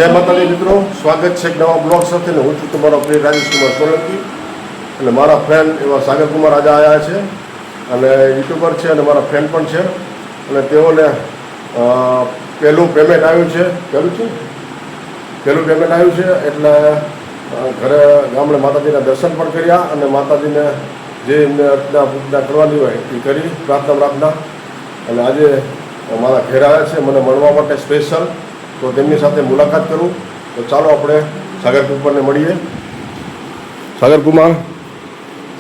જય માતાજી મિત્રો, સ્વાગત છે એક નવા બ્લોગ સાથે. હું છું તમારો પ્રિય રાજેશ કુમાર સોલંકી અને મારા ફ્રેન્ડ એવા સાગર કુમાર આજે આવ્યા છે અને યુટ્યુબર છે અને મારા ફ્રેન્ડ પણ છે અને તેઓને પહેલું પેમેન્ટ આવ્યું છે. પહેલું પેમેન્ટ આવ્યું છે એટલે ઘરે ગામડે માતાજીના દર્શન પણ કર્યા અને માતાજીને જે એમને અર્ચના કરવાની હોય એ કરી પ્રાર્થના અને આજે મારા ઘેર આવ્યા છે મને મળવા માટે સ્પેશિયલ. તો તેમની સાથે મુલાકાત કરું. તો ચાલો આપણે સાગર કુમારને મળીએ. સાગર કુમાર,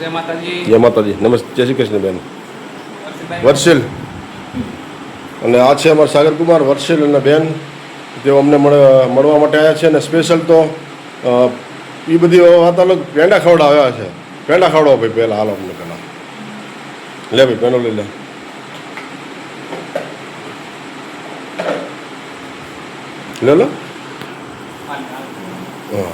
જય માતાજી. જય માતાજી. નમસ્તે, જય શ્રી કૃષ્ણ બેન. વર્ષિલ અને આ છે અમારા સાગર કુમાર, વર્ષિલ અને બેન. તેઓ અમને મળવા માટે આવ્યા છે અને સ્પેશિયલ તો એ બધી વાત અલગ પેંડા ખવડાવ્યા છે. પેંડા ખવડાવો ભાઈ પહેલાં, હાલો અમને પહેલાં લે ભાઈ પેંડો લઈ લે. લે લો. હા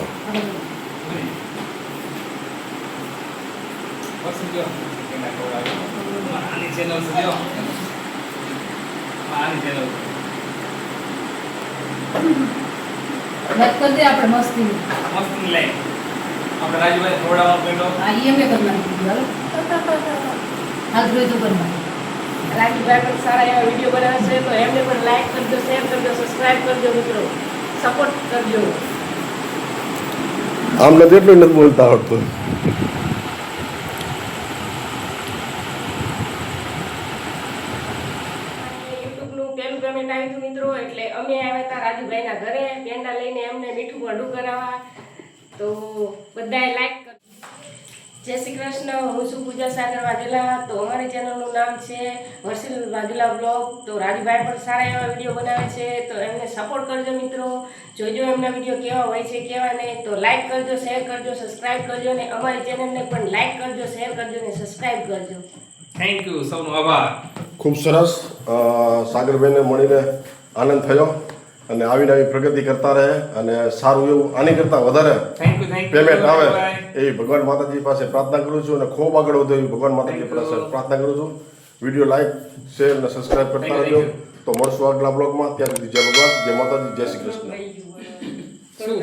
આપણે મસ્તી લઈ આપણે રાજુભાઈ ખવડાવવાનો પેલો હાથ રોજ કરવા રાજુભાઈ પણ સારા એવા વિડીયો બનાવે છે તો એમને પણ લાઈક કરજો, શેર કરજો, સબસ્ક્રાઇબ કરજો મિત્રો, સપોર્ટ કરજો. આમ નથી એટલું નથી બોલતા આવડતું. યુટ્યુબનું પહેલું પેમેન્ટ આવ્યું હતું મિત્રો, એટલે અમે આવ્યા હતા રાજુભાઈના ઘરે પેંડા લઈને એમને મીઠું મોઢું કરાવવા. તો બધાએ લાઈક કરજો. જય શ્રી કૃષ્ણ. હું છું પૂજા સાગર વાઘેલા. તો અમારી ચેનલનું નામ છે વર્ષિલ વાઘેલા બ્લોગ. તો રાજુભાઈ પણ સારા એવા વિડીયો બનાવે છે તો એમને સપોર્ટ કરજો મિત્રો. જોજો એમના વિડીયો કેવા હોય છે કેવા નહીં. તો લાઈક કરજો, શેર કરજો, સબસ્ક્રાઇબ કરજો અને અમારી ચેનલને પણ લાઈક કરજો, શેર કરજો અને સબસ્ક્રાઇબ કરજો. થેન્ક યુ, સૌનો આભાર. ખૂબ સરસ. સાગરભાઈને મળીને આનંદ થયો અને આવીને આવી પ્રગતિ કરતા રહે અને સારું એવું આની કરતાં વધારે થેન્ક યુ પેમેન્ટ આવે એ ભગવાન માતાજી પાસે પ્રાર્થના કરું છું અને ખૂબ આગળ વધે એવી ભગવાન માતાજી પાસે પ્રાર્થના કરું છું. વિડીયો લાઈક, શેર અને સબસ્ક્રાઈબ કરતા રહેજો. તો મળશું આગલા બ્લોગમાં. ત્યાં સુધી જય ભગવાન, જય માતાજી, જય શ્રી કૃષ્ણ. શું